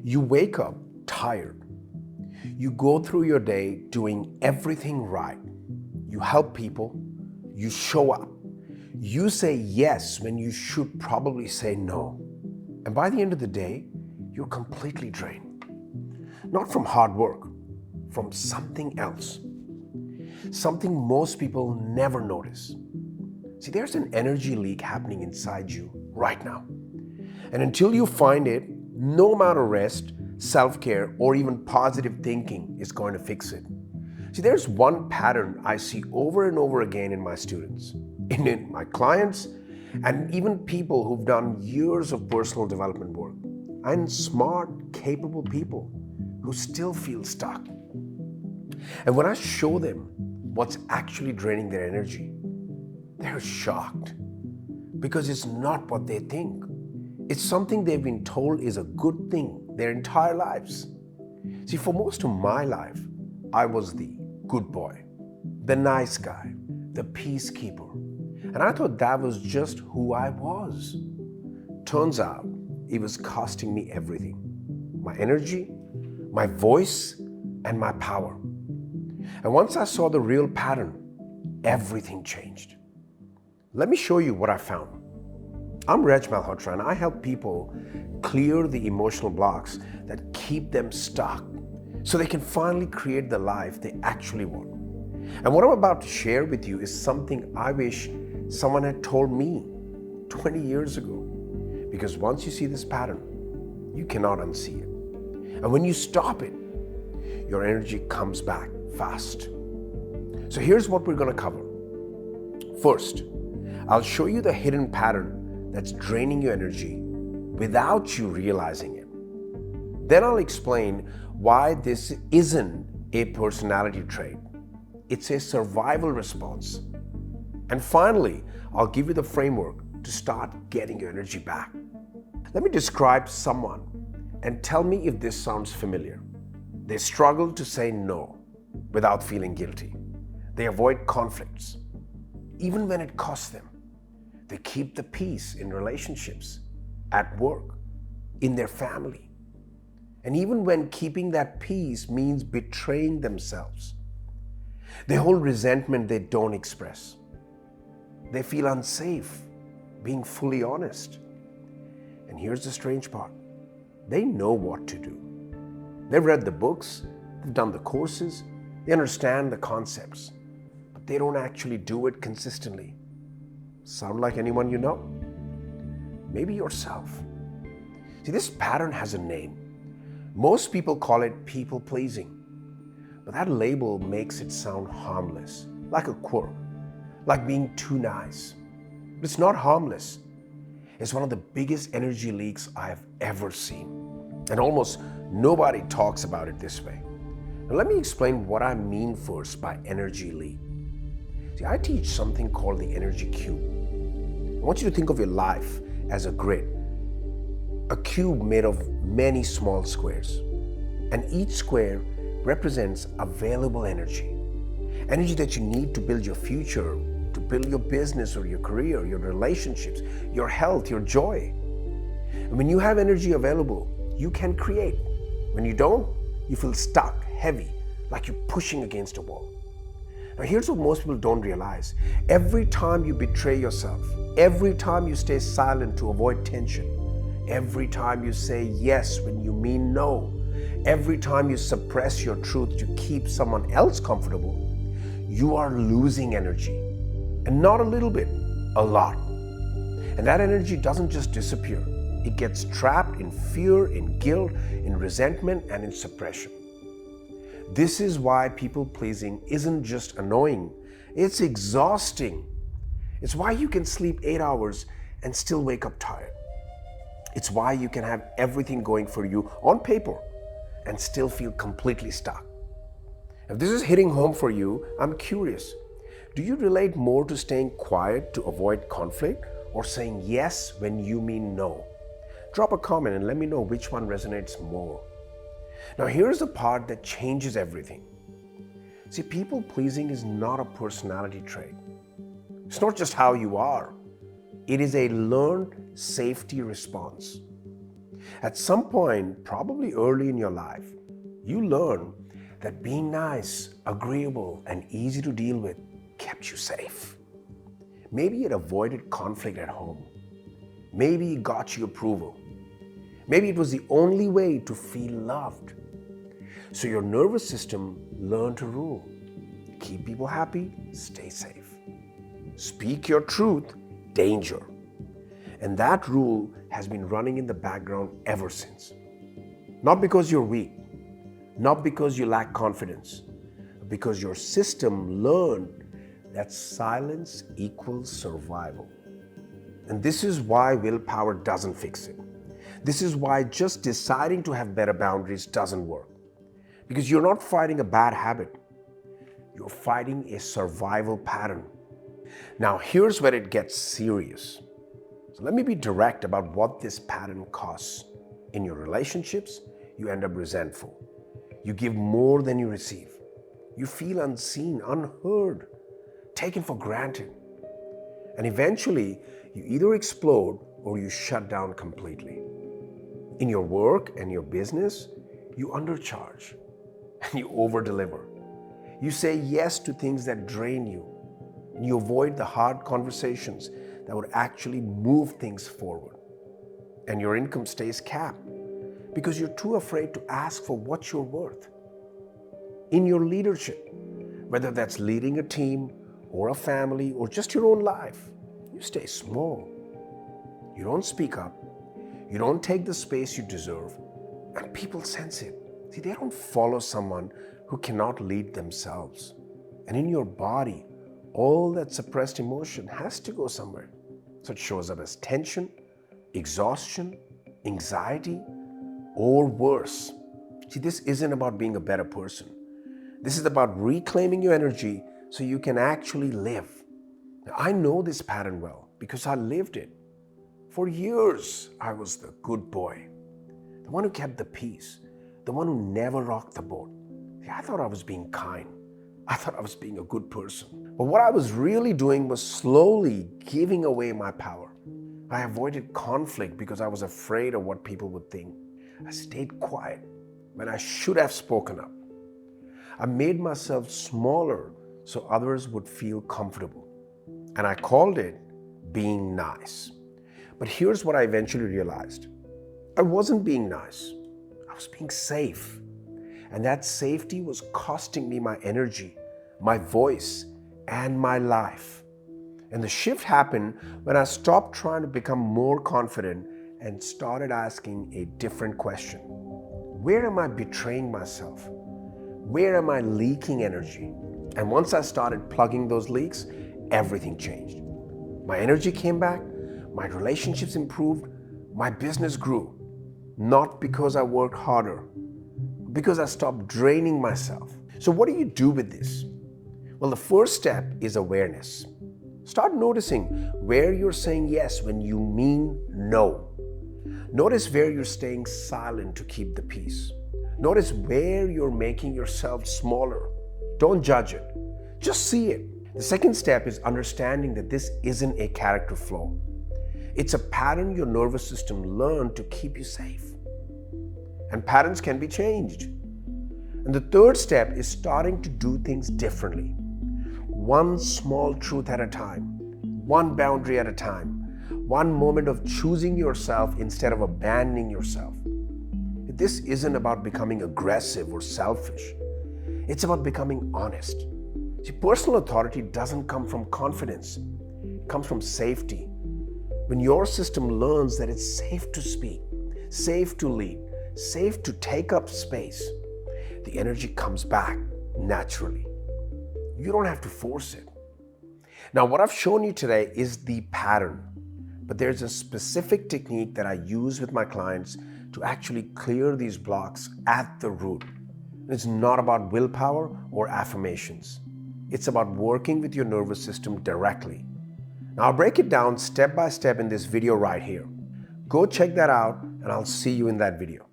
You wake up tired. You go through your day doing everything right. You help people. You show up. You say yes when you should probably say no. And by the end of the day, you're completely drained. Not from hard work, from something else. Something most people never notice. See, there's an energy leak happening inside you right now. And until you find it, no amount of rest, self-care, or even positive thinking is going to fix it. See, there's one pattern I see over and over again in my students, in my clients, and even people who've done years of personal development work. And smart, capable people who still feel stuck. And when I show them what's actually draining their energy, they're shocked because it's not what they think. It's something they've been told is a good thing their entire lives. See, for most of my life, I was the good boy, the nice guy, the peacekeeper. And I thought that was just who I was. Turns out, it was costing me everything. My energy, my voice, and my power. And once I saw the real pattern, everything changed. Let me show you what I found. I'm Malhotra, and I help people clear the emotional blocks that keep them stuck so they can finally create the life they actually want. And what I'm about to share with you is something I wish someone had told me 20 years ago. Because once you see this pattern, you cannot unsee it. And when you stop it, your energy comes back fast. So here's what we're going to cover. First, I'll show you the hidden pattern that's draining your energy without you realizing it. Then I'll explain why this isn't a personality trait. It's a survival response. And finally, I'll give you the framework to start getting your energy back. Let me describe someone and tell me if this sounds familiar. They struggle to say no without feeling guilty. They avoid conflicts, even when it costs them. They keep the peace in relationships, at work, in their family. And even when keeping that peace means betraying themselves. They hold resentment they don't express. They feel unsafe being fully honest. And here's the strange part. They know what to do. They've read the books, they've done the courses, they understand the concepts, but they don't actually do it consistently. Sound like anyone you know? Maybe yourself. See, this pattern has a name. Most people call it people-pleasing, but that label makes it sound harmless, like a quirk, like being too nice. But it's not harmless. It's one of the biggest energy leaks I've ever seen. And almost nobody talks about it this way. Now let me explain what I mean first by energy leak. See, I teach something called the energy cube. I want you to think of your life as a grid, a cube made of many small squares. And each square represents available energy. Energy that you need to build your future, to build your business or your career, your relationships, your health, your joy. And when you have energy available, you can create. When you don't, you feel stuck, heavy, like you're pushing against a wall. Now here's what most people don't realize. Every time you betray yourself, every time you stay silent to avoid tension, every time you say yes when you mean no, every time you suppress your truth to keep someone else comfortable, you are losing energy. And not a little bit, a lot. And that energy doesn't just disappear. It gets trapped in fear, in guilt, in resentment, and in suppression. This is why people-pleasing isn't just annoying, it's exhausting. It's why you can sleep 8 hours and still wake up tired. It's why you can have everything going for you on paper and still feel completely stuck. If this is hitting home for you, I'm curious. Do you relate more to staying quiet to avoid conflict or saying yes when you mean no? Drop a comment and let me know which one resonates more. Now here's the part that changes everything. See, people-pleasing is not a personality trait. It's not just how you are. It is a learned safety response. At some point, probably early in your life, you learn that being nice, agreeable, and easy to deal with kept you safe. Maybe it avoided conflict at home. Maybe it got you approval. Maybe it was the only way to feel loved. So your nervous system learned to rule. Keep people happy, stay safe. Speak your truth, danger. And that rule has been running in the background ever since. Not because you're weak, not because you lack confidence, but because your system learned that silence equals survival. And this is why willpower doesn't fix it. This is why just deciding to have better boundaries doesn't work. Because you're not fighting a bad habit. You're fighting a survival pattern. Now, here's where it gets serious. So let me be direct about what this pattern costs. In your relationships, you end up resentful. You give more than you receive. You feel unseen, unheard, taken for granted. And eventually, you either explode or you shut down completely. In your work and your business, you undercharge and you overdeliver. You say yes to things that drain you. And you avoid the hard conversations that would actually move things forward. And your income stays capped because you're too afraid to ask for what you're worth. In your leadership, whether that's leading a team or a family or just your own life, you stay small. You don't speak up. You don't take the space you deserve. And people sense it. See, they don't follow someone who cannot lead themselves. And in your body, all that suppressed emotion has to go somewhere. So it shows up as tension, exhaustion, anxiety, or worse. See, this isn't about being a better person. This is about reclaiming your energy so you can actually live. Now, I know this pattern well because I lived it. For years, I was the good boy, the one who kept the peace, the one who never rocked the boat. See, I thought I was being kind. I thought I was being a good person. But what I was really doing was slowly giving away my power. I avoided conflict because I was afraid of what people would think. I stayed quiet when I should have spoken up. I made myself smaller so others would feel comfortable. And I called it being nice. But here's what I eventually realized. I wasn't being nice. I was being safe. And that safety was costing me my energy, my voice, and my life. And the shift happened when I stopped trying to become more confident and started asking a different question. Where am I betraying myself? Where am I leaking energy? And once I started plugging those leaks, everything changed. My energy came back, my relationships improved, my business grew. Not because I worked harder, because I stopped draining myself. So what do you do with this? Well, the first step is awareness. Start noticing where you're saying yes when you mean no. Notice where you're staying silent to keep the peace. Notice where you're making yourself smaller. Don't judge it. Just see it. The second step is understanding that this isn't a character flaw. It's a pattern your nervous system learned to keep you safe. And patterns can be changed. And the third step is starting to do things differently. One small truth at a time, one boundary at a time, one moment of choosing yourself instead of abandoning yourself. This isn't about becoming aggressive or selfish. It's about becoming honest. See, personal authority doesn't come from confidence. It comes from safety. When your system learns that it's safe to speak, safe to lead, safe to take up space, the energy comes back naturally. You don't have to force it. Now, what I've shown you today is the pattern, but there's a specific technique that I use with my clients to actually clear these blocks at the root. It's not about willpower or affirmations. It's about working with your nervous system directly. Now, I'll break it down step by step in this video right here. Go check that out, and I'll see you in that video.